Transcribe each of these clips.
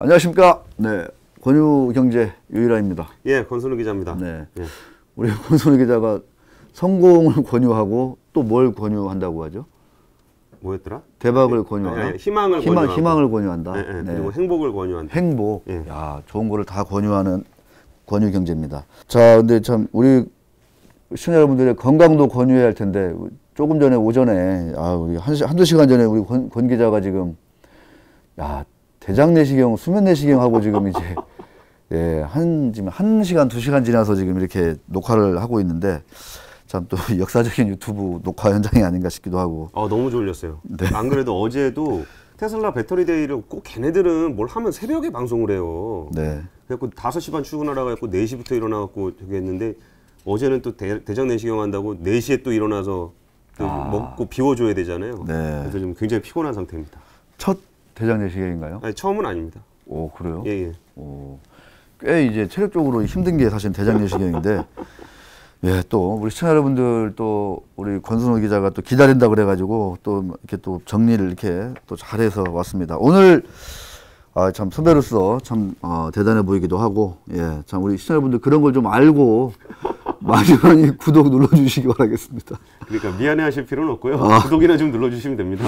안녕하십니까. 네, 권유경제 유일아입니다. 예, 권순우 기자입니다. 네, 예. 우리 권순우 기자가 성공을 권유하고 또 뭘 권유한다고 하죠? 뭐였더라? 대박을 권유하나? 희망을 권유한다. 예, 예. 네. 그리고 행복을 권유한다. 행복. 예. 야, 좋은 거를 다 권유하는 권유경제입니다. 자, 근데 참 우리 시청자 여러분들의 건강도 권유해야 할 텐데 조금 전에 오전에 우리 한두 시간 전에 우리 권 기자가 지금 대장 내시경, 수면 내시경 하고 지금 이제 지금 1시간, 2시간 지나서 지금 이렇게 녹화를 하고 있는데 참 또 역사적인 유튜브 녹화 현장이 아닌가 싶기도 하고. 너무 졸렸어요. 네. 안 그래도 어제도 테슬라 배터리 데이를 꼭 걔네들은 뭘 하면 새벽에 방송을 해요. 네. 그래갖고 5시 반 출근하라고 했고 4시부터 일어나갖고 되게 했는데 어제는 또 대장 내시경 한다고 4시에 또 일어나서 또 먹고 비워줘야 되잖아요. 네. 그래서 지금 굉장히 피곤한 상태입니다. 첫 대장 내시경인가요? 아니, 처음은 아닙니다. 오, 그래요? 예, 예. 오, 꽤 이제 체력적으로 힘든 게 사실 대장 내시경인데 예, 또 우리 시청자 여러분들 또 우리 권순우 기자가 또 기다린다 그래가지고 또 이렇게 또 정리를 이렇게 또 잘해서 왔습니다. 오늘 참 선배로서 참 대단해 보이기도 하고 참 우리 시청자 여러분들 그런 걸 좀 알고 많이 구독 눌러주시기 바라겠습니다. 그러니까 미안해하실 필요는 없고요. 구독이나 좀 눌러주시면 됩니다.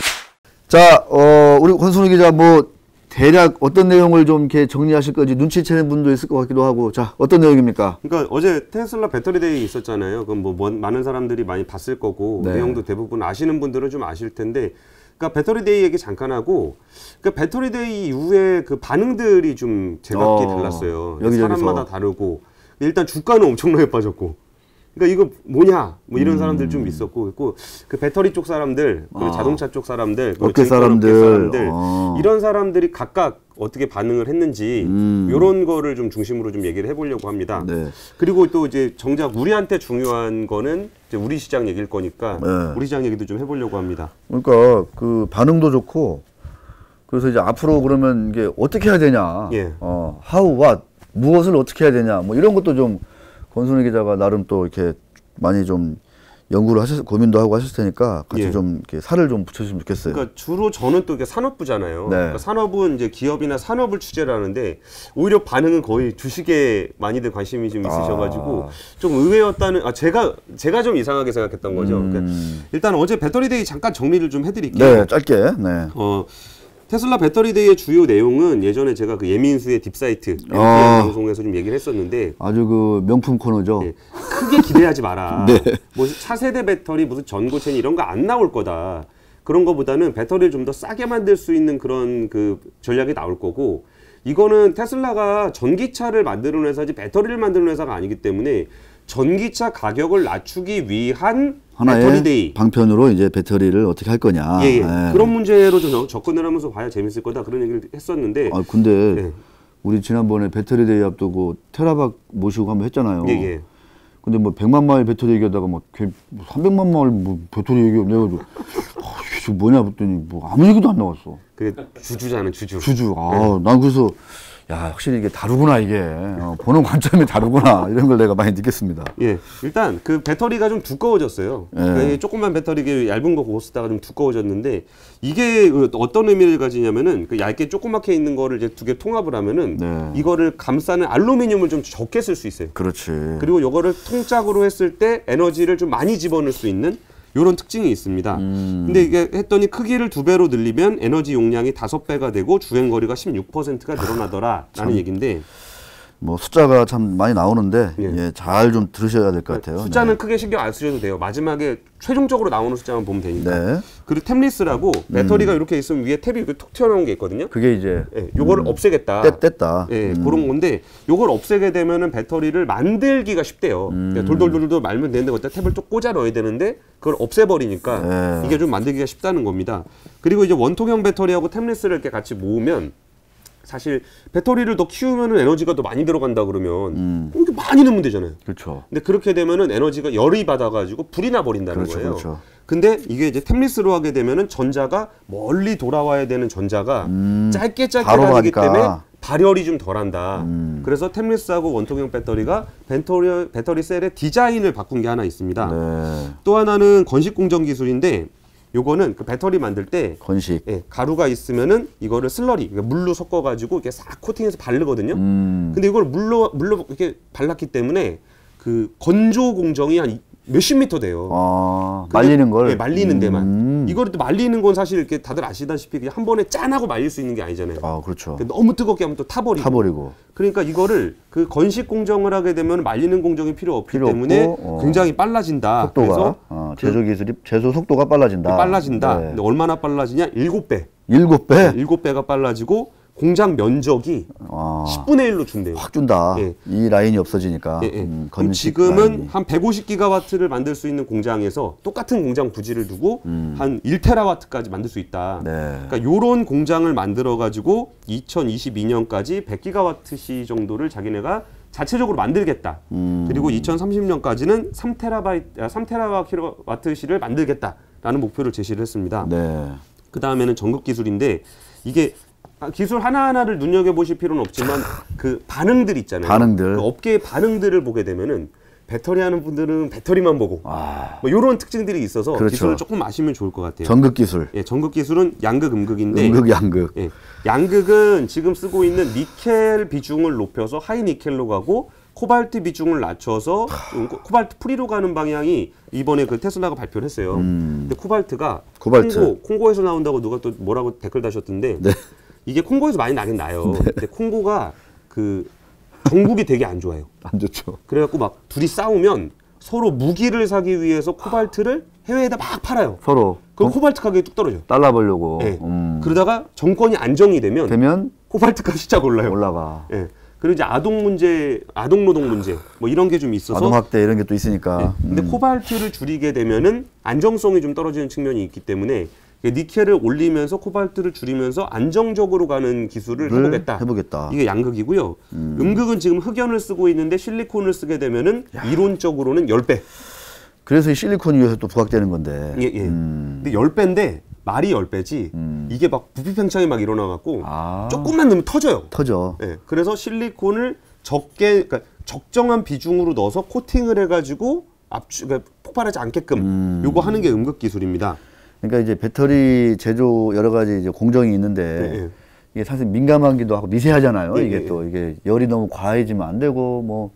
자, 우리 권순우 기자 대략 어떤 내용을 좀 이렇게 정리하실 건지 눈치채는 분도 있을 것 같기도 하고. 자, 어떤 내용입니까? 그러니까 어제 테슬라 배터리 데이 있었잖아요. 그럼 많은 사람들이 많이 봤을 거고 네. 내용도 대부분 아시는 분들은 좀 아실 텐데, 그러니까 배터리 데이 얘기 잠깐 하고, 그러니까 배터리 데이 이후에 그 반응들이 좀 제각기 달랐어요. 여기저기서. 사람마다 다르고 일단 주가는 엄청나게 빠졌고. 그러니까 이거 뭐냐 이런 사람들 좀 있었고, 그 배터리 쪽 사람들, 그리고 자동차 쪽 사람들, 그리고 업계 사람들, 이런 사람들이 각각 어떻게 반응을 했는지 이런 거를 좀 중심으로 좀 얘기를 해보려고 합니다. 네. 그리고 또 이제 정작 우리한테 중요한 거는 이제 우리 시장 얘기일 거니까 우리 시장 얘기도 좀 해보려고 합니다. 그러니까 그 반응도 좋고, 그래서 이제 앞으로 그러면 이게 어떻게 해야 되냐, 예. how, what, 무엇을 어떻게 해야 되냐, 이런 것도 좀 권순우 기자가 나름 또 이렇게 많이 좀 연구를 고민도 하고 하실 테니까 같이 좀 이렇게 살을 좀 붙여주시면 좋겠어요. 그러니까 주로 저는 또 이게 산업부잖아요. 네. 그러니까 산업은 이제 기업이나 산업을 취재를 하는데 오히려 반응은 거의 주식에 많이들 관심이 좀 있으셔가지고 좀 의외였다는. 제가 좀 이상하게 생각했던 거죠. 그러니까 일단 어제 배터리 데이 잠깐 정리를 좀 해드릴게요. 네, 짧게. 네. 테슬라 배터리 데이의 주요 내용은 예전에 제가 그 예민수의 딥사이트 방송에서 좀 얘기를 했었는데 아주 그 명품 코너죠. 네, 크게 기대하지 마라. 네. 뭐 차세대 배터리 무슨 전고체니 이런 거 안 나올 거다. 그런 거보다는 배터리를 좀 더 싸게 만들 수 있는 그런 그 전략이 나올 거고, 이거는 테슬라가 전기차를 만드는 회사지 배터리를 만드는 회사가 아니기 때문에 전기차 가격을 낮추기 위한 하나의 배터리 데이 방편으로 이제 배터리를 어떻게 할 거냐. 예. 그런 문제로 좀 접근을 하면서 봐야 재밌을 거다, 그런 얘기를 했었는데. 근데 우리 지난번에 배터리 데이 앞두고 테라박 모시고 한번 했잖아요. 예. 근데 100만 마일 배터리 얘기하다가 300만 마일 배터리 얘기해가지고 이게 뭐냐 봤더니 아무 얘기도 안 나왔어. 그게 주주잖아, 주주. 난 그래서 확실히 이게 다르구나, 이게. 보는 관점이 다르구나, 이런 걸 내가 많이 느꼈습니다. 예. 일단 그 배터리가 좀 두꺼워졌어요. 그러니까 조그만 배터리, 얇은 거 그거 쓰다가 좀 두꺼워졌는데, 이게 어떤 의미를 가지냐면은 그 얇게 조그맣게 있는 거를 이제 두 개 통합을 하면은 이거를 감싸는 알루미늄을 좀 적게 쓸 수 있어요. 그렇지. 그리고 이거를 통짝으로 했을 때 에너지를 좀 많이 집어넣을 수 있는 요런 특징이 있습니다. 근데 이게 했더니 크기를 2배로 늘리면 에너지 용량이 5배가 되고 주행거리가 16%가 늘어나더라 라는 얘기인데, 숫자가 참 많이 나오는데 잘 좀 들으셔야 될 것 같아요. 숫자는 크게 신경 안 쓰셔도 돼요. 마지막에 최종적으로 나오는 숫자만 보면 되니까. 그리고 탭리스라고 배터리가 이렇게 있으면 위에 탭이 이렇게 톡 튀어나온 게 있거든요. 그게 이제 요거를 없애겠다. 뗐다. 그런 건데, 요걸 없애게 되면은 배터리를 만들기가 쉽대요. 그러니까 돌돌돌돌 말면 되는데 거기다 탭을 좀 꽂아 넣어야 되는데 그걸 없애버리니까 이게 좀 만들기가 쉽다는 겁니다. 그리고 이제 원통형 배터리하고 탭리스를 이렇게 같이 모으면, 사실 배터리를 더 키우면은 에너지가 더 많이 들어간다 그러면 이렇게 많이 넣으면 되잖아요. 그렇죠. 근데 그렇게 되면은 에너지가 열이 받아가지고 불이 나 버린다는 거예요. 그렇죠. 근데 이게 이제 탭리스로 하게 되면은 전자가 멀리 돌아와야 되는 전자가 짧게 다니기 때문에 발열이 좀 덜한다. 그래서 탭리스하고 원통형 배터리가 배터리 셀의 디자인을 바꾼 게 하나 있습니다. 또 하나는 건식 공정 기술인데, 요거는 그 배터리 만들 때 건식. 예, 가루가 있으면은 이거를 슬러리, 그러니까 물로 섞어가지고 이렇게 싹 코팅해서 바르거든요. 근데 이걸 물로 이렇게 발랐기 때문에 그 건조 공정이 한 몇십 미터 돼요. 아, 근데, 말리는 걸? 예, 말리는 데만. 이거를 또 말리는 건 사실 이렇게 다들 아시다시피 그냥 한 번에 짠하고 말릴 수 있는 게 아니잖아요. 아, 그렇죠. 너무 뜨겁게 하면 또 타버리고. 그러니까 이거를 그 건식 공정을 하게 되면 말리는 공정이 필요 없기 때문에 없고, 굉장히 빨라진다. 속도가, 제조 기술이, 제조 속도가 빨라진다. 빨라진다. 네. 근데 얼마나 빨라지냐? 7배. 7배? 7배가 빨라지고 공장 면적이 10분의 1로 준대요. 확 준다. 예. 이 라인이 없어지니까. 예, 예. 그럼 건식 지금은 라인이. 한 150기가와트를 만들 수 있는 공장에서 똑같은 공장 부지를 두고 한 1테라와트까지 만들 수 있다. 네. 그러니까 요런 공장을 만들어 가지고 2022년까지 100기가와트시 정도를 자기네가 자체적으로 만들겠다. 그리고 2030년까지는 3테라와트시를 만들겠다라는 목표를 제시를 했습니다. 네. 그 다음에는 전극 기술인데 이게 기술 하나하나를 눈여겨보실 필요는 없지만 그 반응들 있잖아요. 반응들. 그 업계의 반응들을 보게 되면은 배터리 하는 분들은 배터리만 보고 뭐 이런 특징들이 있어서 그렇죠. 기술을 조금 아시면 좋을 것 같아요. 전극 기술. 예, 전극 기술은 양극, 음극인데 음극, 양극. 예, 양극은 지금 쓰고 있는 니켈 비중을 높여서 하이 니켈로 가고 코발트 비중을 낮춰서 코발트 프리로 가는 방향이 이번에 그 테슬라가 발표를 했어요. 근데 코발트가 콩고에서 나온다고 누가 또 뭐라고 댓글 다셨던데 네. 이게 콩고에서 많이 나긴 나요. 근데 콩고가 그 정국이 되게 안 좋아요. 안 좋죠. 그래갖고 막 둘이 싸우면 서로 무기를 사기 위해서 코발트를 해외에다 막 팔아요. 서로. 그럼 코발트 가격이 뚝 떨어져. 달라 보려고. 예. 그러다가 정권이 안정이 되면 코발트 값이 쫙 올라요. 올라가. 예. 그리고 이제 아동 노동 문제 뭐 이런 게 좀 있어서 아동 학대 이런 게 또 있으니까. 예. 근데 코발트를 줄이게 되면은 안정성이 좀 떨어지는 측면이 있기 때문에 니켈을 올리면서 코발트를 줄이면서 안정적으로 가는 기술을 해보겠다. 이게 양극이고요. 음극은 지금 흑연을 쓰고 있는데 실리콘을 쓰게 되면은 이론적으로는 10배. 그래서 이 실리콘 위에서 또 부각되는 건데. 예, 예. 근데 10배인데 말이 10배지 이게 막 부피 팽창이 막 일어나갖고 조금만 넣으면 터져요. 터져. 예. 그래서 실리콘을 그러니까 적정한 비중으로 넣어서 코팅을 해가지고 그러니까 폭발하지 않게끔 요거 하는 게 음극 기술입니다. 그러니까 이제 배터리 제조 여러 가지 이제 공정이 있는데 예. 이게 사실 민감하기도 하고 미세하잖아요. 예, 이게 예. 또 이게 열이 너무 과해지면 안 되고 뭐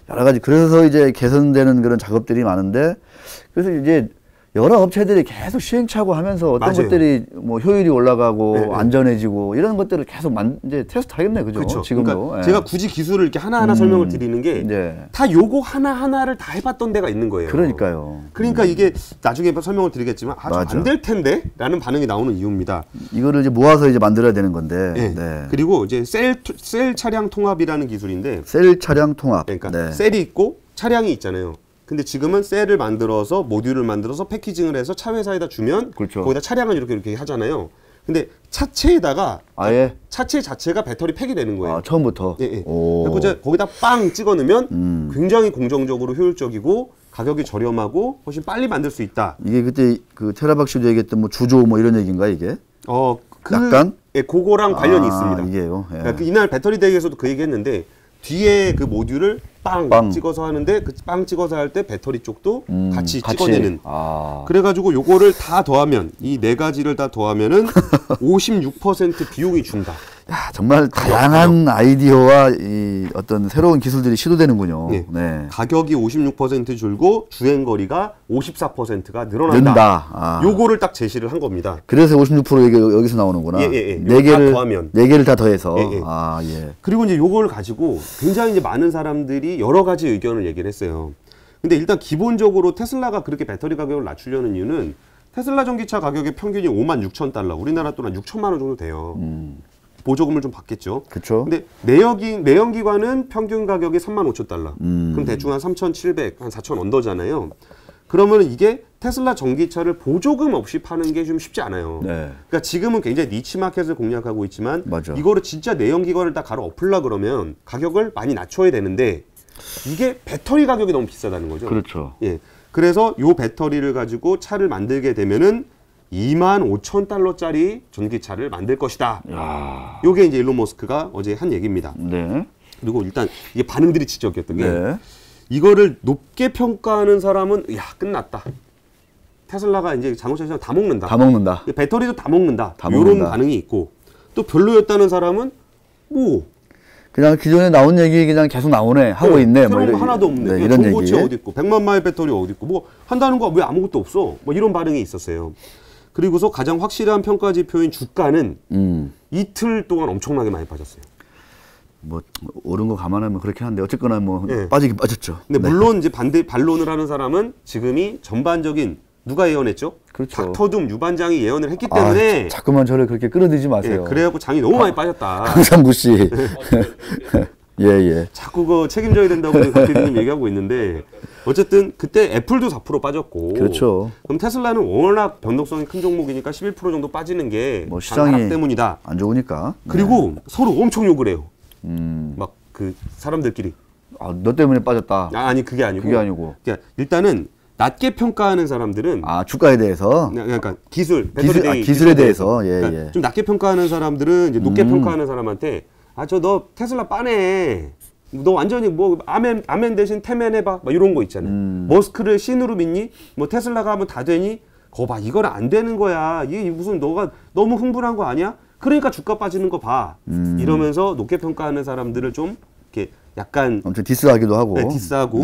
여러 가지 그래서 이제 개선되는 그런 작업들이 많은데 그래서 이제 여러 업체들이 계속 시행착오 하면서 어떤 맞아요. 것들이 뭐 효율이 올라가고 네, 네. 안전해지고 이런 것들을 계속 이제 테스트 하겠네. 그죠? 그렇죠. 지금도. 그러니까 예. 제가 굳이 기술을 이렇게 하나하나 설명을 드리는 게 다 네. 요거 하나하나를 다 해봤던 데가 있는 거예요. 그러니까요. 그러니까 이게 나중에 설명을 드리겠지만 맞아. 안 될 텐데 라는 반응이 나오는 이유입니다. 이거를 이제 모아서 이제 만들어야 되는 건데. 네. 네. 그리고 이제 셀 차량 통합이라는 기술인데 셀 차량 통합. 그러니까 네. 셀이 있고 차량이 있잖아요. 근데 지금은 셀을 만들어서 모듈을 만들어서 패키징을 해서 차 회사에다 주면 그렇죠. 거기다 차량을 이렇게 하잖아요. 근데 차체에다가 아예 차체 자체가 배터리 팩이 되는 거예요. 처음부터. 예, 예. 오. 그리고 이제 거기다 빵 찍어 넣으면 굉장히 공정적으로 효율적이고 가격이 저렴하고 훨씬 빨리 만들 수 있다. 이게 그때 그 테라박 씨도 얘기했던 뭐 주조 뭐 이런 얘기인가 이게? 약간? 예, 그거랑 관련이 있습니다. 이게요. 예. 그러니까 이날 배터리 대회에서도 그 얘기했는데 뒤에 그 모듈을 빵 찍어서 하는데 그 빵 찍어서 할 때 배터리 쪽도 같이 찍어내는. 그래가지고 요거를 다 더하면 이 네 가지를 다 더하면은 56% 비용이 준다. 야, 정말 다양한 아이디어와 이 어떤 새로운 기술들이 시도되는군요. 네. 네. 가격이 56% 줄고 주행 거리가 54%가 늘어난다. 는다. 요거를 딱 제시를 한 겁니다. 그래서 56% 이게 여기서 나오는구나. 예. 네 개를 다 더하면. 네 개를 다 더해서. 예. 예. 그리고 이제 요걸 가지고 굉장히 이제 많은 사람들이 여러 가지 의견을 얘기를 했어요. 근데 일단 기본적으로 테슬라가 그렇게 배터리 가격을 낮추려는 이유는 테슬라 전기차 가격의 평균이 56,000달러, 우리나라 돈 한 6천만 원 정도 돼요. 보조금을 좀 받겠죠. 그렇죠. 근데 내연기관은 평균 가격이 35,000달러. 그럼 대충 한 3,700, 한 4,000 언더잖아요. 그러면 이게 테슬라 전기차를 보조금 없이 파는 게 좀 쉽지 않아요. 네. 그러니까 지금은 굉장히 니치 마켓을 공략하고 있지만 맞아. 이거를 진짜 내연기관을 다 갈아 엎으려 그러면 가격을 많이 낮춰야 되는데 이게 배터리 가격이 너무 비싸다는 거죠. 그렇죠. 예. 그래서 요 배터리를 가지고 차를 만들게 되면은 25,000달러짜리 전기차를 만들 것이다. 야. 요게 이제 일론 머스크가 어제 한 얘기입니다. 네. 그리고 일단 이게 반응들이 지적이었던 게 네. 이거를 높게 평가하는 사람은 야 끝났다. 테슬라가 이제 자동차 시장 다 먹는다. 다 먹는다. 배터리도 다 먹는다. 다 이런 먹는다. 반응이 있고 또 별로였다는 사람은 뭐 그냥 기존에 나온 얘기 그냥 계속 나오네 하고 있네. 새로운 뭐 거 하나도 없네. 네, 이런 전고체 얘기. 어디 있고 100만 마일 배터리 어디 있고 뭐 한다는 거 왜 아무것도 없어. 뭐 이런 반응이 있었어요. 그리고서 가장 확실한 평가 지표인 주가는 이틀 동안 엄청나게 많이 빠졌어요. 뭐 오른 거 감안하면 그렇긴 한데 어쨌거나 뭐 네. 빠지긴 빠졌죠. 근데 네. 물론 이제 반론을 하는 사람은 지금이 전반적인 누가 예언했죠? 그렇죠. 닥터둠 유반장이 예언을 했기 때문에 자꾸만 저를 그렇게 끌어들이지 마세요. 그래갖고 장이 너무 많이 빠졌다. 강상구 씨. 예, 예. 자꾸 그 책임져야 된다고 박 PD님 얘기하고 있는데 어쨌든 그때 애플도 4% 빠졌고 그렇죠. 그럼 테슬라는 워낙 변동성이 큰 종목이니까 11% 정도 빠지는 게 뭐 시장이 하락 때문이다. 안 좋으니까. 그리고 서로 엄청 욕을 해요. 막 그 사람들끼리. 너 때문에 빠졌다. 아니 그게 아니고. 그게 아니고. 그러니까 일단은 낮게 평가하는 사람들은 주가에 대해서. 그러니까 배터리 기술에 대해서. 예, 그러니까 예. 좀 낮게 평가하는 사람들은 이제 높게 평가하는 사람한테 너 테슬라 빠네. 너 완전히 뭐 아멘 대신 태멘 해봐. 막 이런 거 있잖아요. 머스크를 신으로 믿니? 뭐 테슬라가 하면 다 되니? 거 봐, 이건 안 되는 거야. 이게 무슨 너가 너무 흥분한 거 아니야? 그러니까 주가 빠지는 거 봐. 이러면서 높게 평가하는 사람들을 좀 이렇게 약간 엄청 디스하기도 하고. 네, 디스하고.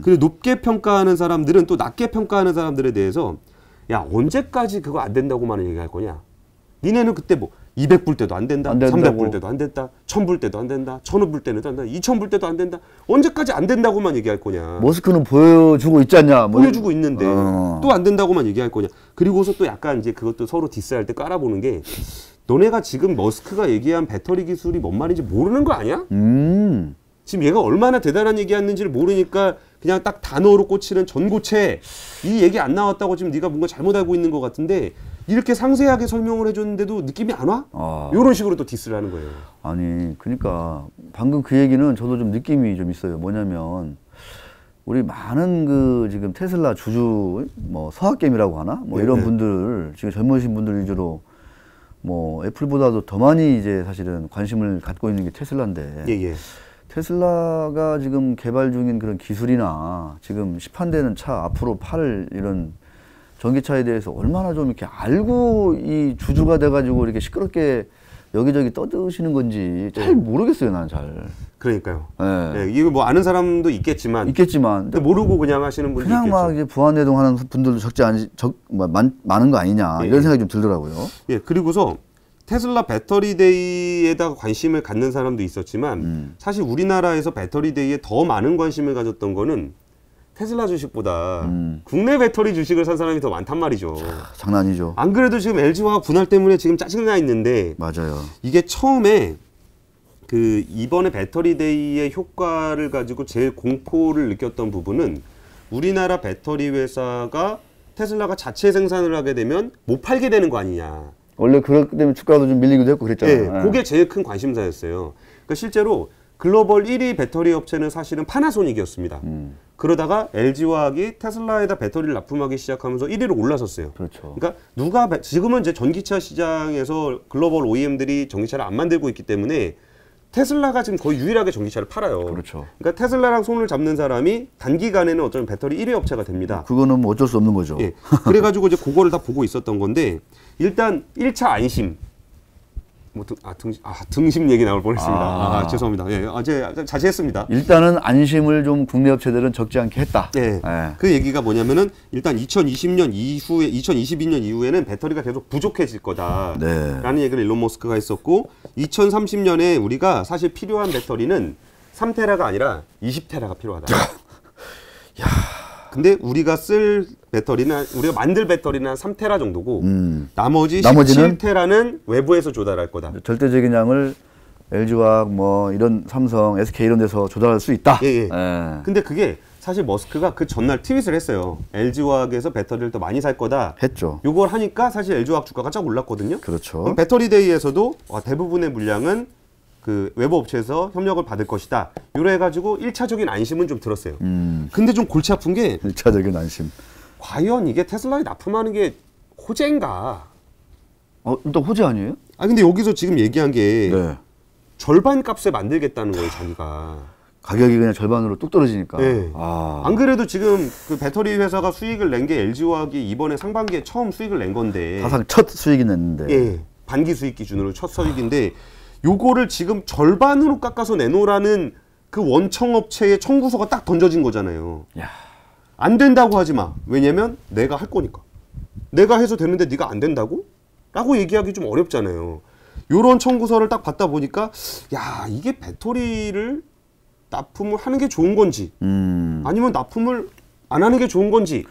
그리고 높게 평가하는 사람들은 또 낮게 평가하는 사람들에 대해서 야 언제까지 그거 안 된다고만 얘기할 거냐? 니네는 그때 뭐 200불 때도 안 된다, 300불 때도 안 된다, 1000불 때도 안 된다, 1000불 때도 안 된다, 2000불 때도 안 된다. 언제까지 안 된다고만 얘기할 거냐? 머스크는 보여주고 있지 않냐? 뭐 보여주고 있는데 또 안 된다고만 얘기할 거냐? 그리고서 또 약간 이제 그것도 서로 디스할 때 깔아보는 게 너네가 지금 머스크가 얘기한 배터리 기술이 뭔 말인지 모르는 거 아니야? 지금 얘가 얼마나 대단한 얘기했는지를 모르니까 그냥 딱 단어로 꽂히는 전고체 이 얘기 안 나왔다고 지금 네가 뭔가 잘못 알고 있는 것 같은데 이렇게 상세하게 설명을 해줬는데도 느낌이 안 와? 이런 식으로 또 디스를 하는 거예요. 아니, 그러니까 방금 그 얘기는 저도 좀 느낌이 좀 있어요. 뭐냐면 우리 많은 그 지금 테슬라 주주 뭐 서학겜이라고 하나? 뭐 이런 분들 지금 젊으신 분들 위주로 뭐 애플보다도 더 많이 이제 사실은 관심을 갖고 있는 게 테슬라인데 테슬라가 지금 개발 중인 그런 기술이나 지금 시판되는 차 앞으로 팔 이런 전기차에 대해서 얼마나 좀 이렇게 알고 이 주주가 돼가지고 이렇게 시끄럽게 여기저기 떠드시는 건지 잘 모르겠어요, 나는 잘. 그러니까요. 네. 이거 뭐 아는 사람도 있겠지만 근데 모르고 그냥 하시는 분도 그냥 있겠죠. 막 이제 부안내동 하는 분들도 많은 거 아니냐 이런 생각이 좀 들더라고요. 그리고서 테슬라 배터리데이에다가 관심을 갖는 사람도 있었지만 사실 우리나라에서 배터리데이에 더 많은 관심을 가졌던 거는 테슬라 주식보다 국내 배터리 주식을 산 사람이 더 많단 말이죠. 장난 아니죠. 안 그래도 지금 LG화학 분할 때문에 지금 짜증나 있는데 맞아요. 이게 처음에 그 이번에 배터리데이의 효과를 가지고 제일 공포를 느꼈던 부분은 우리나라 배터리 회사가 테슬라가 자체 생산을 하게 되면 못 팔게 되는 거 아니냐. 원래 그렇기 때문에 주가도 좀 밀리기도 했고 그랬잖아요. 그게 제일 큰 관심사였어요. 그러니까 실제로 글로벌 1위 배터리 업체는 사실은 파나소닉이었습니다. 그러다가 LG화학이 테슬라에다 배터리를 납품하기 시작하면서 1위로 올라섰어요. 그렇죠. 그러니까 지금은 이제 전기차 시장에서 글로벌 OEM들이 전기차를 안 만들고 있기 때문에 테슬라가 지금 거의 유일하게 전기차를 팔아요. 그렇죠. 그러니까 테슬라랑 손을 잡는 사람이 단기간에는 어쩌면 배터리 1위 업체가 됩니다. 그거는 뭐 어쩔 수 없는 거죠. 그래가지고 이제 그거를 다 보고 있었던 건데 일단 1차 안심. 등심 얘기 나올 뻔했습니다. 죄송합니다. 제가 자제했습니다. 일단은 안심을 좀 국내 업체들은 적지 않게 했다. 그 얘기가 뭐냐면은 일단 2022년 이후에는 배터리가 계속 부족해질 거다라는 얘기를 일론 머스크가 했었고 2030년에 우리가 사실 필요한 배터리는 3테라가 아니라 20테라가 필요하다. 근데 우리가 쓸 배터리는 우리가 만들 배터리는 한 3테라 정도고 나머지는 17테라는 외부에서 조달할 거다. 절대적인 양을 LG화학 뭐 이런 삼성, SK 이런 데서 조달할 수 있다. 근데 그게 사실 머스크가 그 전날 트윗을 했어요. LG화학에서 배터리를 더 많이 살 거다. 했죠. 요걸 하니까 사실 LG화학 주가가 쫙 올랐거든요. 그렇죠. 그럼 배터리데이에서도 대부분의 물량은 그 외부 업체에서 협력을 받을 것이다. 이래 해가지고 1차적인 안심은 좀 들었어요. 근데 좀 골치 아픈 게 1차적인 안심. 과연 이게 테슬라에 납품하는 게 호재인가? 또 호재 아니에요? 근데 여기서 지금 얘기한 게 절반 값에 만들겠다는 거예요, 자기가. 가격이 그냥 절반으로 뚝 떨어지니까. 네. 아. 안 그래도 지금 그 배터리 회사가 수익을 낸 게 LG화학이 이번에 상반기에 처음 수익을 낸 건데. 사상 첫 수익이 냈는데. 예. 반기 수익 기준으로 첫 수익인데 요거를 지금 절반으로 깎아서 내놓으라는 그 원청 업체의 청구서가 딱 던져진 거잖아요. 야. 안 된다고 하지 마. 왜냐면 내가 할 거니까. 내가 해서 되는데 네가 안 된다고? 라고 얘기하기 좀 어렵잖아요. 요런 청구서를 딱 받다 보니까 야, 이게 배터리를 납품을 하는 게 좋은 건지 아니면 납품을 안 하는 게 좋은 건지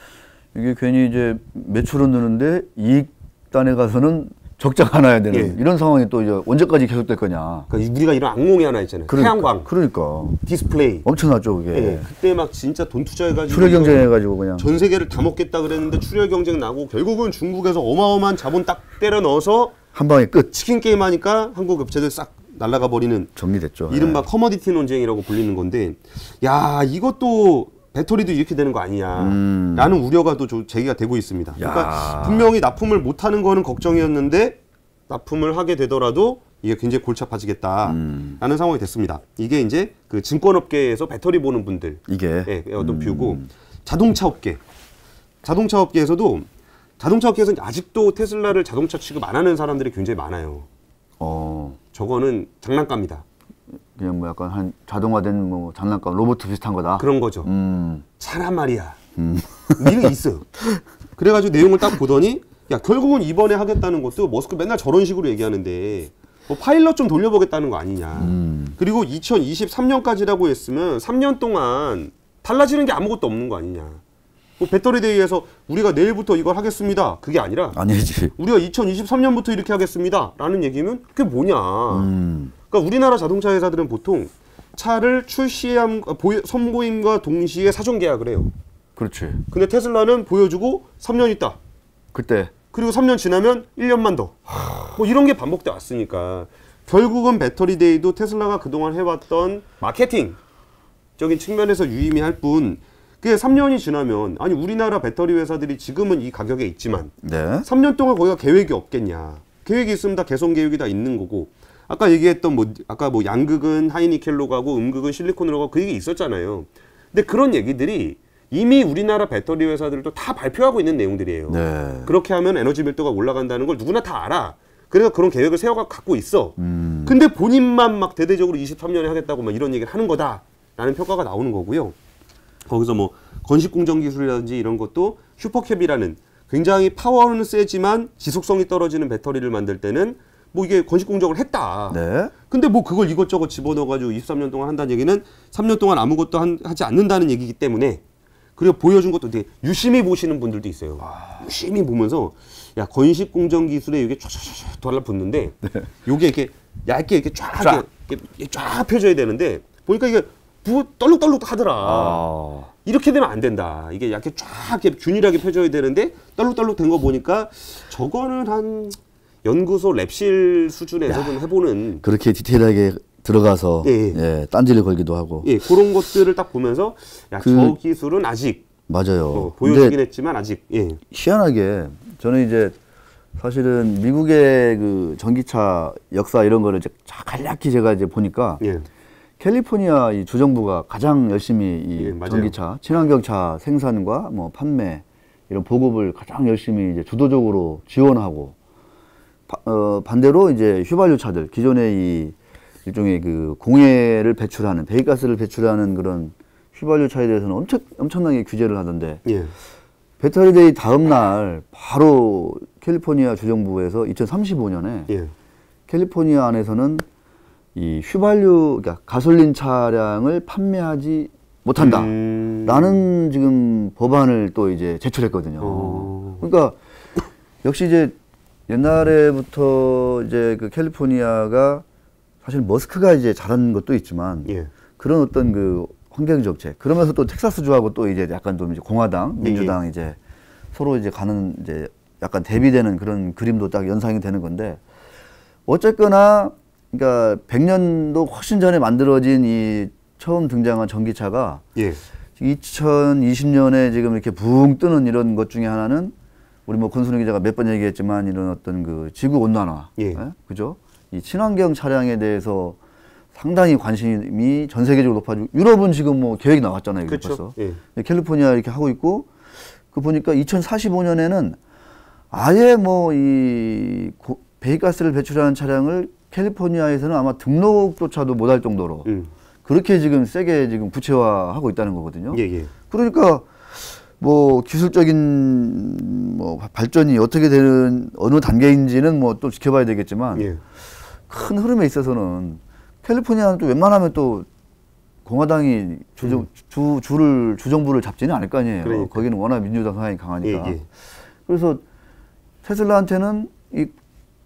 이게 괜히 이제 매출은 느는데 이익단에 가서는 적자가 나야 되는 예. 이런 상황이 또 이제 언제까지 계속될 거냐. 그러니까 우리가 이런 악몽이 하나 있잖아요. 태양광, 그러니까 디스플레이. 엄청나죠 그게. 예, 그때 막 진짜 돈 투자해가지고 출혈 경쟁해가지고 그냥 전 세계를 다 먹겠다 그랬는데 출혈 경쟁 나고 결국은 중국에서 어마어마한 자본 딱 때려 넣어서 한 방에 끝. 치킨 게임 하니까 한국 업체들 싹 날아가 버리는 정리됐죠. 이른바 커머디티 논쟁이라고 불리는 건데, 야, 이것도 배터리도 이렇게 되는 거 아니냐라는 우려가 또 제기가 되고 있습니다. 그러니까 분명히 납품을 못하는 거는 걱정이었는데 납품을 하게 되더라도 이게 굉장히 골치 아파지겠다라는 상황이 됐습니다. 이게 이제 그 증권업계에서 배터리 보는 분들 이게 어떤 뷰고, 자동차 업계에서는 아직도 테슬라를 자동차 취급 안 하는 사람들이 굉장히 많아요. 저거는 장난감이다. 그냥 뭐 약간 한 자동화된 뭐 장난감 로봇 비슷한 거다. 그런 거죠. 차란 말이야. 이게 있어요. 그래가지고 내용을 딱 보더니 야, 결국은 이번에 하겠다는 것도 머스크 맨날 저런 식으로 얘기하는데 뭐 파일럿 좀 돌려보겠다는 거 아니냐. 그리고 2023년까지라고 했으면 3년 동안 달라지는 게 아무것도 없는 거 아니냐. 뭐 배터리 대회에서 우리가 내일부터 이걸 하겠습니다. 그게 아니라 아니지. 우리가 2023년부터 이렇게 하겠습니다. 라는 얘기면 그게 뭐냐. 그러니까 우리나라 자동차 회사들은 보통 차를 선보임과 동시에 사전 계약을 해요. 그렇지. 근데 테슬라는 보여주고 3년 있다. 그때. 그리고 3년 지나면 1년만 더. 뭐 이런 게 반복돼 왔으니까 결국은 배터리 데이도 테슬라가 그동안 해왔던 마케팅적인 측면에서 유의미할 뿐, 그게 3년이 지나면, 아니 우리나라 배터리 회사들이 지금은 이 가격에 있지만 네. 3년 동안 거기가 계획이 없겠냐. 계획이 있으면 다 개선 계획이 다 있는 거고, 아까 얘기했던 아까 양극은 하이니켈로 가고 음극은 실리콘으로 가고 그 얘기 있었잖아요. 근데 그런 얘기들이 이미 우리나라 배터리 회사들도 다 발표하고 있는 내용들이에요. 네. 그렇게 하면 에너지 밀도가 올라간다는 걸 누구나 다 알아. 그래서 그런 계획을 갖고 있어. 근데 본인만 막 대대적으로 23년에 하겠다고 막 이런 얘기를 하는 거다라는 평가가 나오는 거고요. 거기서 뭐 건식공정 기술이라든지 이런 것도 슈퍼캡이라는 굉장히 파워는 세지만 지속성이 떨어지는 배터리를 만들 때는 뭐 이게 건식공정을 했다. 네. 근데 뭐 그걸 이것저것 집어넣어가지고 23년 동안 한다는 얘기는 3년 동안 아무것도 하지 않는다는 얘기이기 때문에, 그리고 보여준 것도 되게 유심히 보시는 분들도 있어요. 유심히 보면서 야, 건식공정 기술에 이게 쫙쫙쫙 달라붙는데 요게 이렇게 얇게 이렇게 쫙 펴져야 되는데 보니까 이게 떨룩떨룩 하더라. 이렇게 되면 안 된다. 이게 약간 쫙 이렇게 균일하게 펴져야 되는데 떨룩떨룩 된 거 보니까 저거는 한 연구소 랩실 수준에서 좀 해보는, 그렇게 디테일하게 들어가서 예, 딴지를 걸기도 하고. 예, 그런 것들을 딱 보면서 야, 저 기술은 아직 맞아요. 보여주긴 했지만 아직 희한하게 저는 이제 사실은 미국의 그 전기차 역사 이런 거를 이제 간략히 제가 이제 보니까 캘리포니아 이 주정부가 가장 열심히 이 전기차, 친환경차 생산과 뭐 판매 이런 보급을 가장 열심히 이제 주도적으로 지원하고, 반대로 이제 휘발유 차들, 기존의 이 일종의 그 공해를 배출하는, 배기가스를 배출하는 그런 휘발유 차에 대해서는 엄청나게 규제를 하던데, 배터리 데이 다음 날 바로 캘리포니아 주정부에서 2035년에 캘리포니아 안에서는 이 휘발유, 그러니까 가솔린 차량을 판매하지 못한다. 라는 지금 법안을 또 이제 제출했거든요. 그러니까 역시 이제 옛날에부터 이제 그 캘리포니아가 사실 머스크가 이제 잘한 것도 있지만 그런 어떤 그 환경 정책, 그러면서 또 텍사스주하고 또 이제 약간 좀 이제 공화당, 민주당 이제 서로 이제 가는 이제 약간 대비되는 그런 그림도 딱 연상이 되는 건데, 어쨌거나 그러니까 100년도 훨씬 전에 만들어진 이 처음 등장한 전기차가 2020년에 지금 이렇게 붕 뜨는 이런 것 중에 하나는 우리 뭐 권순우 기자가 몇 번 얘기했지만 이런 어떤 그 지구 온난화, 그죠? 이 친환경 차량에 대해서 상당히 관심이 전 세계적으로 높아지고 유럽은 지금 뭐 계획이 나왔잖아요. 이거 그렇죠. 벌써. 예. 캘리포니아 이렇게 하고 있고 그 보니까 2045년에는 아예 뭐 이 배기가스를 배출하는 차량을 캘리포니아에서는 아마 등록조차도 못할 정도로 그렇게 지금 세게 지금 구체화하고 있다는 거거든요. 예, 예. 그러니까 뭐 기술적인 뭐 발전이 어떻게 되는 어느 단계인지는 뭐 또 지켜봐야 되겠지만 예. 큰 흐름에 있어서는 캘리포니아는 또 웬만하면 또 공화당이 주정부를 잡지는 않을 거 아니에요. 그러니까. 거기는 워낙 민주당 성향이 강하니까. 예, 예. 그래서 테슬라한테는 이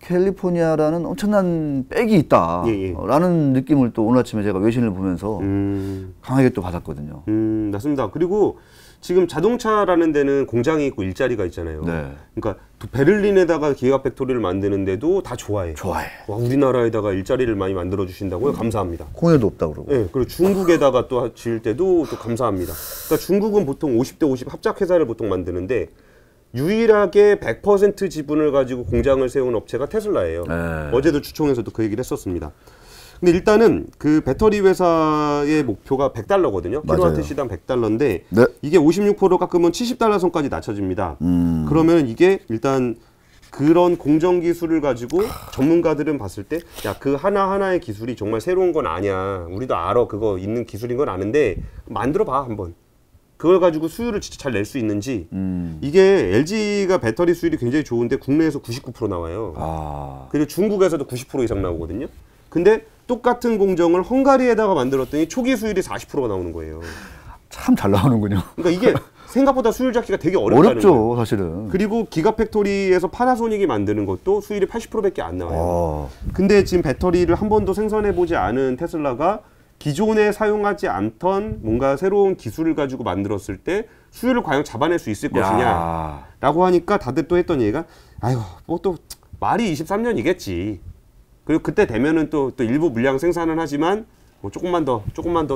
캘리포니아라는 엄청난 백이 있다라는 느낌을 또 오늘 아침에 제가 외신을 보면서 강하게 또 받았거든요. 맞습니다. 그리고 지금 자동차라는 데는 공장이 있고 일자리가 있잖아요. 네. 그러니까 베를린에다가 기가 팩토리를 만드는데도 다 좋아해. 좋아해. 와, 우리나라에다가 일자리를 많이 만들어 주신다고요? 감사합니다. 공해도 없다 그러고. 네, 그리고 중국에다가 또 지을 때도 또 감사합니다. 그러니까 중국은 보통 50대 50 합작 회사를 보통 만드는데 유일하게 100% 지분을 가지고 공장을 세운 업체가 테슬라예요. 네. 어제도 주총에서도 그 얘기를 했었습니다. 근데 일단은 그 배터리 회사의 목표가 100달러거든요. 킬로와트 시당 100달러인데 네. 이게 56% 깎으면 70달러 선까지 낮춰집니다. 그러면 이게 일단 그런 공정 기술을 가지고 전문가들은 봤을 때 야, 그 하나하나의 기술이 정말 새로운 건 아니야. 우리도 알아. 그거 있는 기술인 건 아는데 만들어 봐 한번. 그걸 가지고 수율을 진짜 잘 낼 수 있는지 이게 LG가 배터리 수율이 굉장히 좋은데 국내에서 99% 나와요. 그리고 중국에서도 90% 이상 나오거든요. 근데 똑같은 공정을 헝가리에다가 만들었더니 초기 수율이 40%가 나오는 거예요. 참 잘 나오는군요. 그러니까 이게 생각보다 수율 잡기가 되게 어렵다는 어렵죠, 거예요. 사실은. 그리고 기가팩토리에서 파나소닉이 만드는 것도 수율이 80%밖에 안 나와요. 근데 지금 배터리를 한 번도 생산해보지 않은 테슬라가 기존에 사용하지 않던 뭔가 새로운 기술을 가지고 만들었을 때 수율을 과연 잡아낼 수 있을 것이냐 라고 하니까 다들 또 했던 얘기가 아유 뭐 또 말이 23년이겠지. 그리고 그때 되면은 또 일부 물량 생산은 하지만 뭐 조금만 더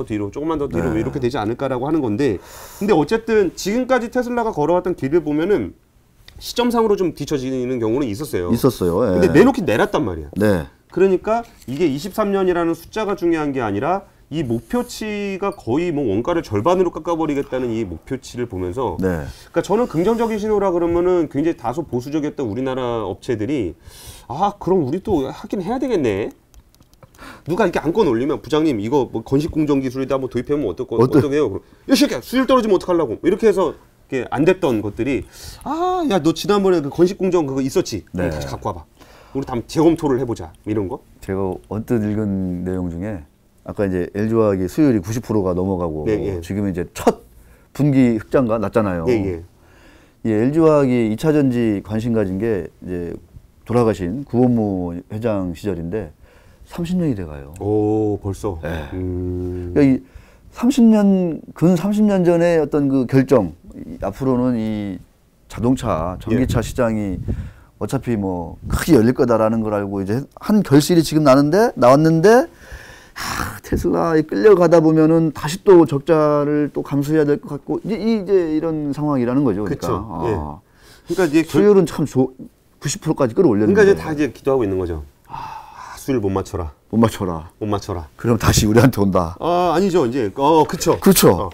뒤로 뭐 이렇게 되지 않을까라고 하는 건데 근데 어쨌든 지금까지 테슬라가 걸어왔던 길을 보면은 시점상으로 좀 뒤처지는 경우는 있었어요. 있었어요. 예. 근데 내놓긴 내놨단 말이야. 네. 그러니까 이게 23년이라는 숫자가 중요한 게 아니라 이 목표치가 거의 뭐 원가를 절반으로 깎아버리겠다는 이 목표치를 보면서 네. 그러니까 저는 긍정적인 신호라 그러면은 굉장히 다소 보수적이었던 우리나라 업체들이 아 그럼 우리도 하긴 해야 되겠네. 누가 이렇게 안건 올리면 부장님 이거 뭐 건식공정 기술에다 뭐 도입하면 어떡해요? 야 새끼야 수율 떨어지면 어떡하려고 이렇게 해서 이렇게 안 됐던 것들이 아 야 너 지난번에 그 건식공정 그거 있었지? 네. 다시 갖고 와봐. 우리 다음 재검토를 해보자 이런 거. 제가 언뜻 읽은 내용 중에 아까 이제 LG화학이 수율이 90%가 넘어가고 네, 예. 지금 이제 첫 분기 흑자가 났잖아요. 예. 이 LG화학이 2차 전지 관심 가진 게 이제 돌아가신 구원무 회장 시절인데 30년이 돼가요. 오 벌써. 네. 그러니까 이 30년 근 30년 전에 어떤 그 결정 앞으로는 이 자동차 전기차 시장이 어차피 뭐 크게 열릴 거다라는 걸 알고 이제 한 결실이 지금 나왔는데 테슬라에 끌려가다 보면은 다시 또 적자를 또 감수해야 될 것 같고 이제 이런 상황이라는 거죠. 그러니까. 그렇죠. 그러니까 이제 수율은 참 90%까지 끌어올렸는데. 그러니까 이제 다 이제 기도하고 있는 거죠. 수율 못 맞춰라. 못 맞춰라. 못 맞춰라. 그럼 다시 우리한테 온다. 아니죠. 이제 그쵸. 그렇죠.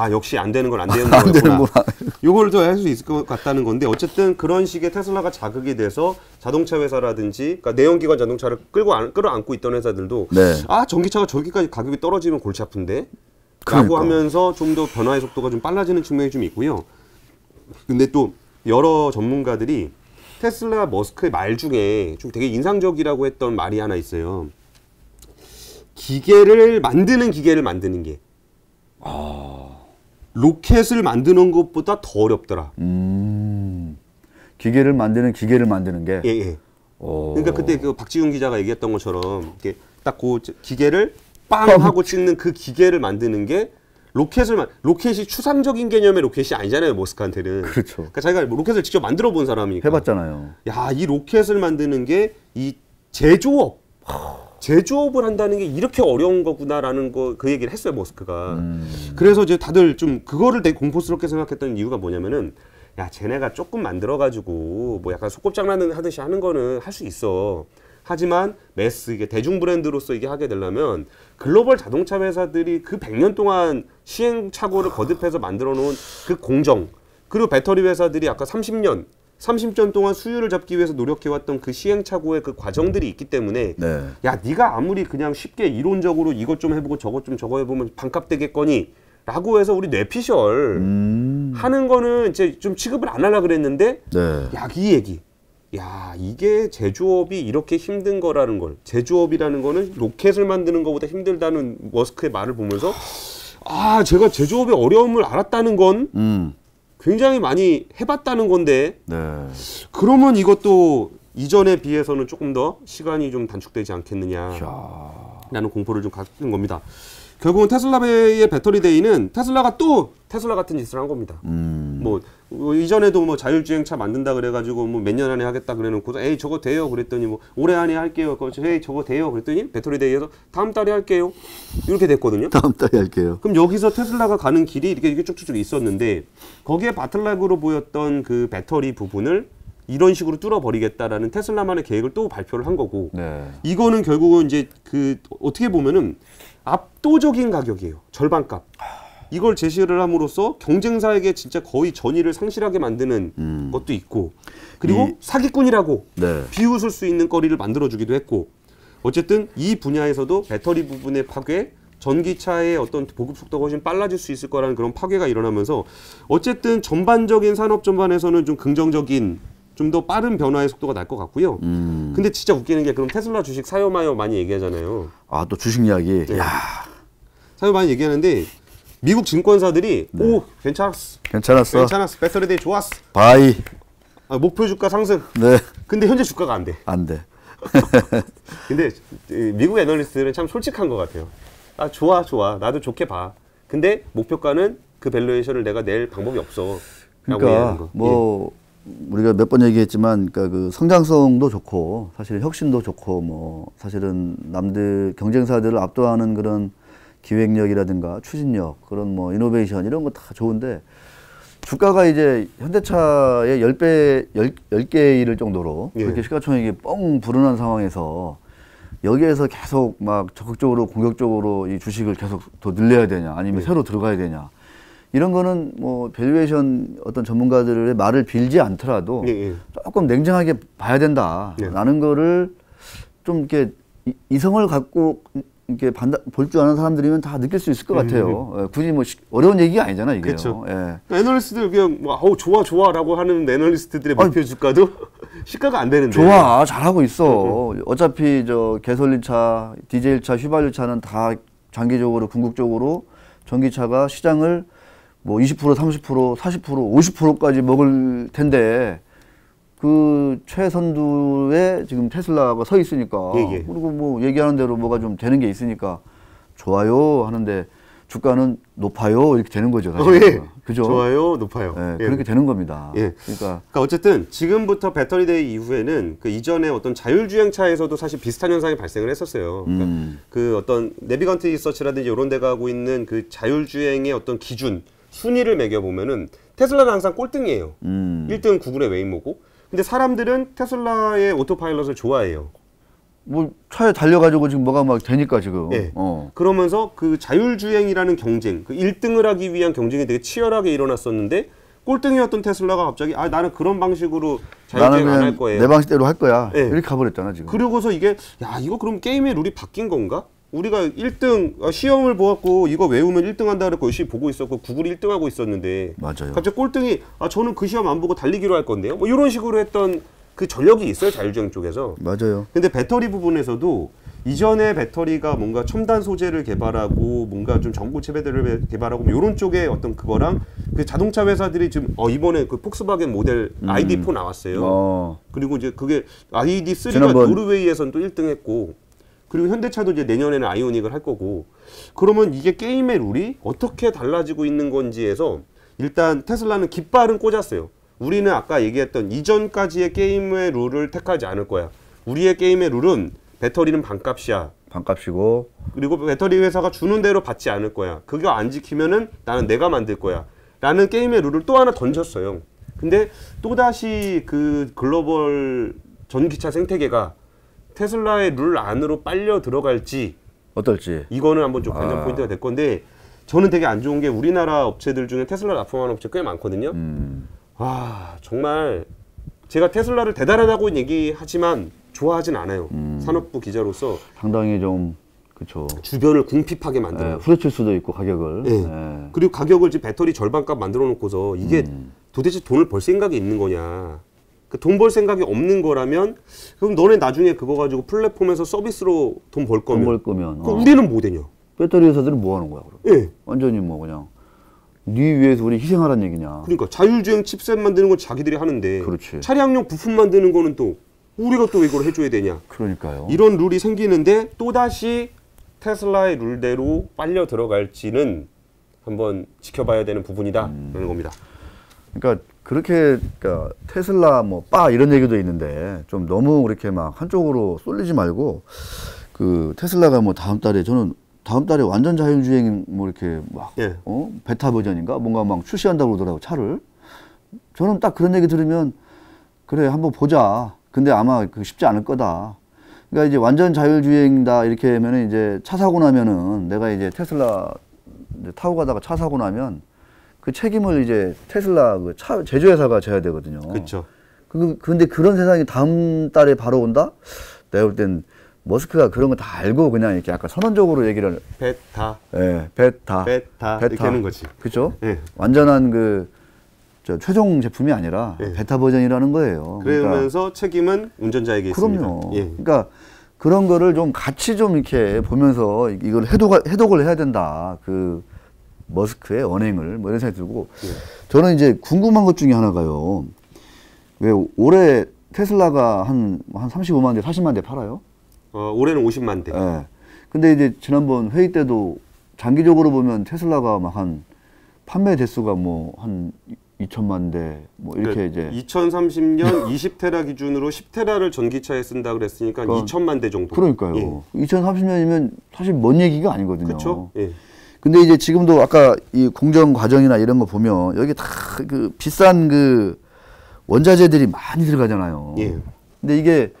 역시 안 되는 건 안 되는 안 되는구나. 거구나. 요걸 더 할 수 있을 것 같다는 건데 어쨌든 그런 식의 테슬라가 자극이 돼서 자동차 회사라든지 그러니까 내연기관 자동차를 끌어안고 있던 회사들도 네. 전기차가 저기까지 가격이 떨어지면 골치 아픈데 그러니까. 라고 하면서 좀 더 변화의 속도가 좀 빨라지는 측면이 좀 있고요. 근데 또 여러 전문가들이 테슬라 머스크의 말 중에 좀 되게 인상적이라고 했던 말이 하나 있어요. 기계를 만드는 게 로켓을 만드는 것보다 더 어렵더라. 기계를 만드는 게. 예. 그러니까 그때 그 박지훈 기자가 얘기했던 것처럼 이렇게 딱 그 기계를 빵 하고 찍는 그 기계를 만드는 게 로켓이 추상적인 개념의 로켓이 아니잖아요, 머스크한테는. 그렇죠. 그러니까 자기가 로켓을 직접 만들어 본 사람이니까. 해봤잖아요. 야, 이 로켓을 만드는 게 이 제조업을 한다는 게 이렇게 어려운 거구나라는 그 얘기를 했어요, 머스크가. 그래서 이제 다들 좀 그거를 되게 공포스럽게 생각했던 이유가 뭐냐면은 야, 쟤네가 조금 만들어가지고 뭐 약간 소꿉장난 하듯이 하는 거는 할 수 있어. 하지만 매스, 이게 대중 브랜드로서 이게 하게 되려면 글로벌 자동차 회사들이 그 100년 동안 시행착오를 거듭해서 만들어 놓은 그 공정, 그리고 배터리 회사들이 아까 30년 동안 수율을 잡기 위해서 노력해왔던 그 시행착오의 그 과정들이 있기 때문에 네. 야, 네가 아무리 그냥 쉽게 이론적으로 이것 좀 해보고 저것 좀 저거 해보면 반값 되겠거니 라고 해서 우리 뇌피셜 하는 거는 이제 좀 취급을 안 하려고 그랬는데 네. 야, 이 얘기. 야, 이게 제조업이 이렇게 힘든 거라는 걸, 제조업이라는 거는 로켓을 만드는 것보다 힘들다는 머스크의 말을 보면서 아, 제가 제조업의 어려움을 알았다는 건 굉장히 많이 해봤다는 건데 네. 그러면 이것도 이전에 비해서는 조금 더 시간이 좀 단축되지 않겠느냐 라는 공포를 좀 갖는 겁니다. 결국은 테슬라의 배터리 데이는 테슬라가 또 테슬라 같은 짓을 한 겁니다. 뭐 이전에도 뭐 자율주행차 만든다 그래가지고 뭐 몇 년 안에 하겠다 그래놓고서 에이 저거 돼요 그랬더니 뭐 올해 안에 할게요. 에이 저거 돼요 그랬더니 배터리 데이에서 다음 달에 할게요 이렇게 됐거든요. 다음 달에 할게요. 그럼 여기서 테슬라가 가는 길이 이렇게 쭉쭉쭉 있었는데 거기에 바틀락으로 보였던 그 배터리 부분을 이런 식으로 뚫어버리겠다라는 테슬라만의 계획을 또 발표를 한 거고 네. 이거는 결국은 이제 그 어떻게 보면은 압도적인 가격이에요. 절반값. 이걸 제시를 함으로써 경쟁사에게 진짜 거의 전의를 상실하게 만드는 것도 있고 그리고 사기꾼이라고 네. 비웃을 수 있는 거리를 만들어주기도 했고 어쨌든 이 분야에서도 배터리 부분의 파괴 전기차의 어떤 보급 속도가 훨씬 빨라질 수 있을 거라는 그런 파괴가 일어나면서 어쨌든 전반적인 산업 전반에서는 좀 긍정적인 좀 더 빠른 변화의 속도가 날 것 같고요. 근데 진짜 웃기는 게 그럼 테슬라 주식 사요 마요 많이 얘기하잖아요. 아, 또 주식 이야기. 네. 야, 사요 많이 얘기하는데 미국 증권사들이 오 괜찮았어. 괜찮았어. 배터리 데이 좋았어. 바이. 아, 목표 주가 상승. 네. 근데 현재 주가가 안 돼. 안 돼. 근데 미국 애널리스트들은 참 솔직한 것 같아요. 아 좋아 나도 좋게 봐. 근데 목표가는 그 밸류에이션을 내가 낼 방법이 없어. 그러니까 뭐 우리가 몇 번 얘기했지만, 그러니까 그 성장성도 좋고 사실 혁신도 좋고 뭐 사실은 남들 경쟁사들을 압도하는 그런 기획력이라든가 추진력, 그런 뭐 이노베이션 이런 거 다 좋은데 주가가 이제 현대차의 10개 이를 정도로 그렇게 시가총액이 뻥 불어난 상황에서 여기에서 계속 막 적극적으로 공격적으로 이 주식을 계속 더 늘려야 되냐 아니면 새로 들어가야 되냐 이런 거는 뭐 밸류에이션 어떤 전문가들의 말을 빌지 않더라도 조금 냉정하게 봐야 된다라는 거를 좀 이렇게 이성을 갖고 이렇게 볼 줄 아는 사람들이면 다 느낄 수 있을 것 같아요. 예, 굳이 뭐 어려운 얘기가 아니잖아 이게요. 그렇죠. 예. 애널리스트들 그냥 뭐 아우 좋아라고 하는 애널리스트들의 목표 주가도 시가가 안 되는데. 좋아 잘하고 있어. 어차피 저 개솔린차, 디젤차, 휘발유차는 다 장기적으로 궁극적으로 전기차가 시장을 뭐 20%, 30%, 40%, 50%까지 먹을 텐데 그 최선두에 지금 테슬라가 서 있으니까 그리고 뭐 얘기하는 대로 뭐가 좀 되는 게 있으니까 좋아요 하는데 주가는 높아요 이렇게 되는 거죠. 사실. 그죠? 좋아요, 높아요. 그렇게 되는 겁니다. 그러니까 어쨌든 지금부터 배터리 데이 이후에는 그 이전에 어떤 자율주행차에서도 사실 비슷한 현상이 발생을 했었어요. 그러니까 그 어떤 내비건트 리서치라든지 이런 데가 하고 있는 그 자율주행의 어떤 기준 순위를 매겨보면은 테슬라는 항상 꼴등이에요. 1등은 구글의 웨이모고. 근데 사람들은 테슬라의 오토파일럿을 좋아해요. 뭐 차에 달려가지고 지금 뭐가 막 되니까 지금. 그러면서 그 자율주행이라는 경쟁, 그 1등을 하기 위한 경쟁이 되게 치열하게 일어났었는데 꼴등이었던 테슬라가 갑자기 아 나는 그런 방식으로 자율주행 안 할 거예요. 내 방식대로 할 거야. 이렇게 가버렸잖아 지금. 그러고서 이게 야 이거 그럼 게임의 룰이 바뀐 건가? 우리가 1등 시험을 보았고 이거 외우면 1등 한다 그랬고 열심히 보고 있었고 구글이 1등 하고 있었는데 맞아요. 갑자기 꼴등이 아 저는 그 시험 안 보고 달리기로 할 건데요. 뭐 이런 식으로 했던 그 전력이 있어요 자율주행 쪽에서. 맞아요. 근데 배터리 부분에서도 이전에 배터리가 뭔가 첨단 소재를 개발하고 뭔가 좀 전고 체배들을 개발하고 뭐 이런 쪽에 어떤 그거랑 그 자동차 회사들이 지금 이번에 그 폭스바겐 모델 ID4 나왔어요. 그리고 이제 그게 ID3가 노르웨이에서는 또 1등했고. 그리고 현대차도 이제 내년에는 아이오닉을 할 거고 그러면 이게 게임의 룰이 어떻게 달라지고 있는 건지에서 일단 테슬라는 깃발은 꽂았어요. 우리는 아까 얘기했던 이전까지의 게임의 룰을 택하지 않을 거야. 우리의 게임의 룰은 배터리는 반값이야. 반값이고 그리고 배터리 회사가 주는 대로 받지 않을 거야. 그거 안 지키면은 나는 내가 만들 거야. 라는 게임의 룰을 또 하나 던졌어요. 근데 또다시 그 글로벌 전기차 생태계가 테슬라의 룰 안으로 빨려 들어갈지 어떨지 이거는 한번 좀 관전 포인트가 될 건데 저는 되게 안 좋은 게 우리나라 업체들 중에 테슬라 납품하는 업체 꽤 많거든요. 와 정말 제가 테슬라를 대단하다고 얘기하지만 좋아하진 않아요. 산업부 기자로서 상당히 좀 그렇죠. 주변을 궁핍하게 만들어요. 후려칠 수도 있고 가격을. 네. 그리고 가격을 지금 배터리 절반값 만들어 놓고서 이게 도대체 돈을 벌 생각이 있는 거냐. 돈 벌 생각이 없는 거라면 그럼 너네 나중에 그거 가지고 플랫폼에서 서비스로 돈 벌 거면 그럼 우리는 뭐 되냐. 배터리 회사들은 뭐 하는 거야 그럼? 네. 완전히 뭐 그냥 네 위해서 우리 희생하라는 얘기냐. 그러니까 자율주행 칩셋 만드는 건 자기들이 하는데 그렇지. 차량용 부품 만드는 거는 또 우리가 또 이걸 해줘야 되냐. 그러니까요. 이런 룰이 생기는데 또다시 테슬라의 룰대로 빨려 들어갈지는 한번 지켜봐야 되는 부분이다라는 겁니다. 그러니까 그렇게 그러니까 테슬라 뭐 빠 이런 얘기도 있는데 좀 너무 그렇게 막 한쪽으로 쏠리지 말고 그 테슬라가 뭐 다음 달에 저는 다음 달에 완전 자율주행 뭐 이렇게 막 예. 베타 버전인가 뭔가 막 출시한다고 그러더라고 차를. 저는 딱 그런 얘기 들으면 그래 한번 보자. 근데 아마 그 쉽지 않을 거다. 그러니까 이제 완전 자율주행이다 이렇게 하면은 이제 차 사고 나면은 내가 이제 테슬라 이제 타고 가다가 차 사고 나면 그 책임을 이제 테슬라 그 차 제조회사가 져야 되거든요. 그렇죠. 근데 그런 세상이 다음 달에 바로 온다? 내가 볼 땐 머스크가 그런 거 다 알고 그냥 이렇게 약간 선언적으로 얘기를 베타. 예, 베타 이렇게 하는 거지. 그렇죠? 예. 완전한 그 저 최종 제품이 아니라 예. 베타 버전이라는 거예요. 그러면서 책임은 운전자에게 있습니다. 그럼요. 예. 그러니까 그런 거를 좀 같이 좀 이렇게 보면서 이걸 해독을 해야 된다. 그 머스크의 언행을 뭐 이런 생각이 들고 예. 저는 이제 궁금한 것 중에 하나가요. 왜 올해 테슬라가 한 35만 대, 40만 대 팔아요? 올해는 50만 대. 예. 근데 이제 지난번 회의 때도 장기적으로 보면 테슬라가 막 한 판매 대수가 뭐 한 2천만 대 뭐 이렇게 그러니까 이제 2030년 20테라 기준으로 10테라를 전기차에 쓴다 그랬으니까 2천만 대 정도. 그러니까요. 2030년이면 사실 먼 얘기가 아니거든요. 그렇죠. 예. 근데 이제 지금도 아까 이 공정 과정이나 이런 거 보면 여기 다 그 비싼 그 원자재들이 많이 들어가잖아요. 예. 근데 이게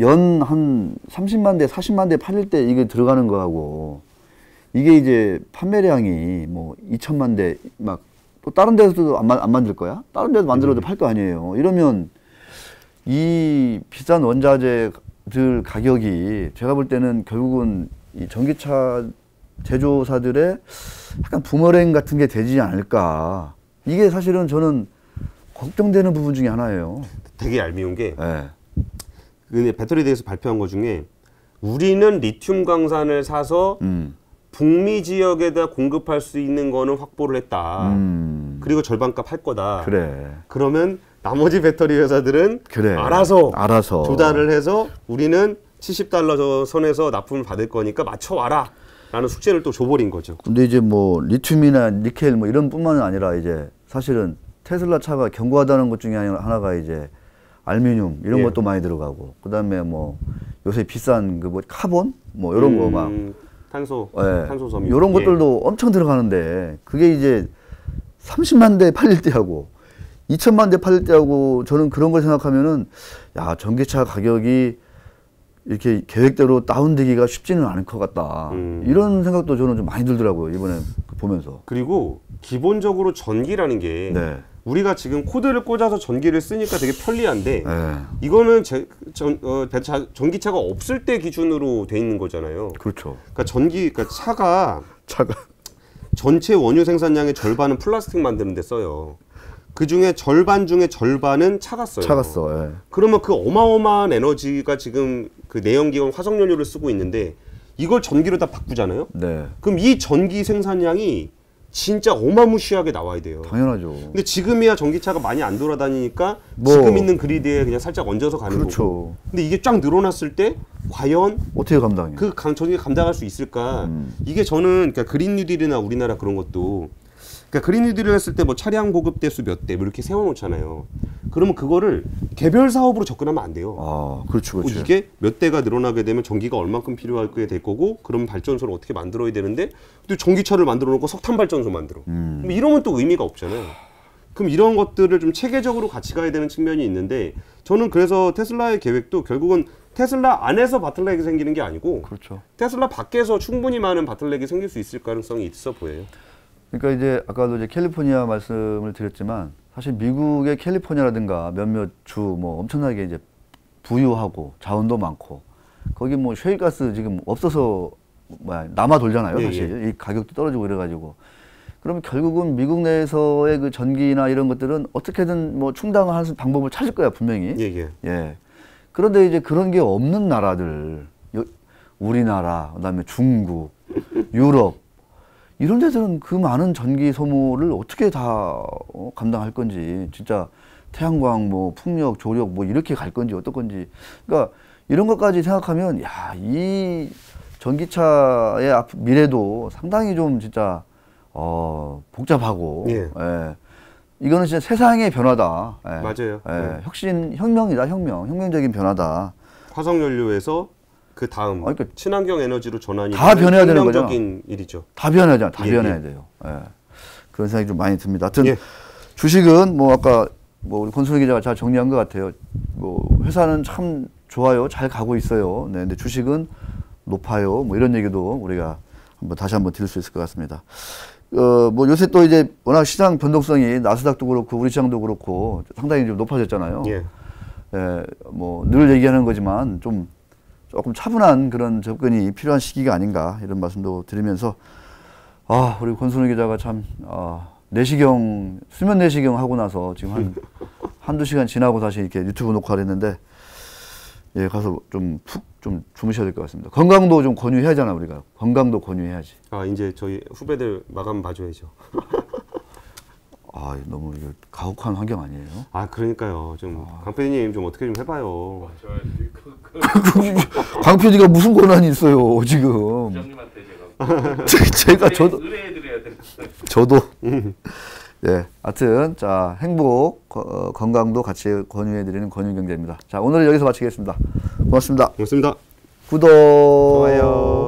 연 한 30만 대, 40만 대 팔릴 때 이게 들어가는 거하고 이게 이제 판매량이 뭐 2천만 대 막 또 다른 데서도 안 만들 거야? 다른 데서 만들어도 팔 거 아니에요. 이러면 이 비싼 원자재들 가격이 제가 볼 때는 결국은 이 전기차 제조사들의 약간 부머랭 같은 게 되지 않을까. 이게 사실은 저는 걱정되는 부분 중에 하나예요. 되게 얄미운 게 네. 그 배터리에 대해서 발표한 것 중에 우리는 리튬 광산을 사서 북미 지역에다 공급할 수 있는 거는 확보를 했다. 그리고 절반값 할 거다. 그래. 그러면 나머지 배터리 회사들은 그래. 알아서 조달을 해서 우리는 $70 선에서 납품을 받을 거니까 맞춰와라. 라는 숙제를 또 줘버린 거죠. 근데 이제 뭐 리튬이나 니켈 뭐 이런 뿐만 아니라 이제 사실은 테슬라 차가 견고하다는 것 중에 하나가 이제 알루미늄 이런 예. 것도 많이 들어가고 그다음에 뭐 요새 비싼 그 뭐 카본 뭐 이런 거 막 탄소섬유 이런 것들도 엄청 들어가는데 그게 이제 30만 대 팔릴 때하고 2천만 대 팔릴 때하고 저는 그런 걸 생각하면은 야 전기차 가격이 이렇게 계획대로 다운되기가 쉽지는 않을 것 같다. 이런 생각도 저는 좀 많이 들더라고요. 이번에 보면서. 그리고 기본적으로 전기라는 게 네. 우리가 지금 코드를 꽂아서 전기를 쓰니까 되게 편리한데 네. 이거는 전기차가 없을 때 기준으로 돼 있는 거잖아요. 그렇죠. 그러니까 차가 전체 원유 생산량의 절반은 플라스틱 만드는 데 써요. 그 중에 절반 중에 절반은 차가 써요. 차가 써. 예. 그러면 그 어마어마한 에너지가 지금 그 내연기관 화석연료를 쓰고 있는데 이걸 전기로 다 바꾸잖아요. 네. 그럼 이 전기 생산량이 진짜 어마무시하게 나와야 돼요. 당연하죠. 근데 지금이야 전기차가 많이 안 돌아다니니까 뭐, 지금 있는 그리드에 그냥 살짝 얹어서 가는 그렇죠. 거고. 근데 이게 쫙 늘어났을 때 과연 어떻게 감당해? 그 전기가 감당할 수 있을까? 이게 저는 그러니까 그린 뉴딜이나 우리나라 그런 것도 그러니까 그린 뉴딜을 했을 때 뭐 차량 보급 대수 몇 대 뭐 이렇게 세워놓잖아요. 그러면 그거를 개별 사업으로 접근하면 안 돼요. 아, 그렇죠, 그렇죠. 이게 몇 대가 늘어나게 되면 전기가 얼만큼 필요하게 될 거고, 그럼 발전소를 어떻게 만들어야 되는데, 또 전기차를 만들어 놓고 석탄 발전소 만들어. 그럼 이러면 또 의미가 없잖아요. 그럼 이런 것들을 좀 체계적으로 같이 가야 되는 측면이 있는데, 저는 그래서 테슬라의 계획도 결국은 테슬라 안에서 바틀렉이 생기는 게 아니고 그렇죠. 테슬라 밖에서 충분히 많은 바틀렉이 생길 수 있을 가능성이 있어 보여요. 그러니까 이제 아까도 이제 캘리포니아 말씀을 드렸지만 사실 미국의 캘리포니아라든가 몇몇 주 뭐 엄청나게 이제 부유하고 자원도 많고 거기 뭐 셰일가스 지금 없어서 뭐야 남아 돌잖아요. 사실 이 가격도 떨어지고 이래가지고 그러면 결국은 미국 내에서의 그 전기나 이런 것들은 어떻게든 뭐 충당하는 방법을 찾을 거야 분명히. 예. 그런데 이제 그런 게 없는 나라들, 우리나라, 그다음에 중국, 유럽 이런 데들은 그 많은 전기 소모를 어떻게 다 감당할 건지 진짜 태양광, 뭐 풍력, 조력 뭐 이렇게 갈 건지 어떨 건지 그러니까 이런 것까지 생각하면 야, 이 전기차의 미래도 상당히 좀 진짜 복잡하고 예. 이거는 진짜 세상의 변화다. 예. 맞아요. 예. 혁명이다, 혁명적인 변화다. 화석 연료에서 그 다음 그러니까 친환경 에너지로 전환이 다 변해야 되는 거죠. 혁명적인 일이죠. 다 변해야 변해야 돼요. 예. 그런 생각이 좀 많이 듭니다. 하여튼 주식은 뭐 아까 뭐 우리 권순우 기자가 잘 정리한 것 같아요. 뭐 회사는 참 좋아요, 잘 가고 있어요. 네, 근데 주식은 높아요. 뭐 이런 얘기도 우리가 다시 한번 드릴 수 있을 것 같습니다. 뭐 요새 또 이제 워낙 시장 변동성이 나스닥도 그렇고 우리 시장도 그렇고 상당히 좀 높아졌잖아요. 뭐 늘 얘기하는 거지만 좀 조금 차분한 그런 접근이 필요한 시기가 아닌가 이런 말씀도 드리면서 우리 권순우 기자가 참 내시경 수면 내시경 하고 나서 지금 한두 시간 지나고 다시 이렇게 유튜브 녹화를 했는데 예, 가서 좀 푹 좀 주무셔야 될 것 같습니다. 건강도 좀 권유해야 하잖아, 우리가. 건강도 권유해야지. 이제 저희 후배들 마감 봐줘야죠. 너무 이거 가혹한 환경 아니에요? 그러니까요. 좀 강 PD님 좀 어떻게 좀 해봐요. 강 PD가 무슨 권한이 있어요, 지금. 부장님한테 제가 저도 의뢰해드려야 되는데. 저도 예, 하여튼 자 행복 건강도 같이 권유해드리는 권유경제입니다. 자 오늘은 여기서 마치겠습니다. 고맙습니다. 고맙습니다. 구독 좋아요.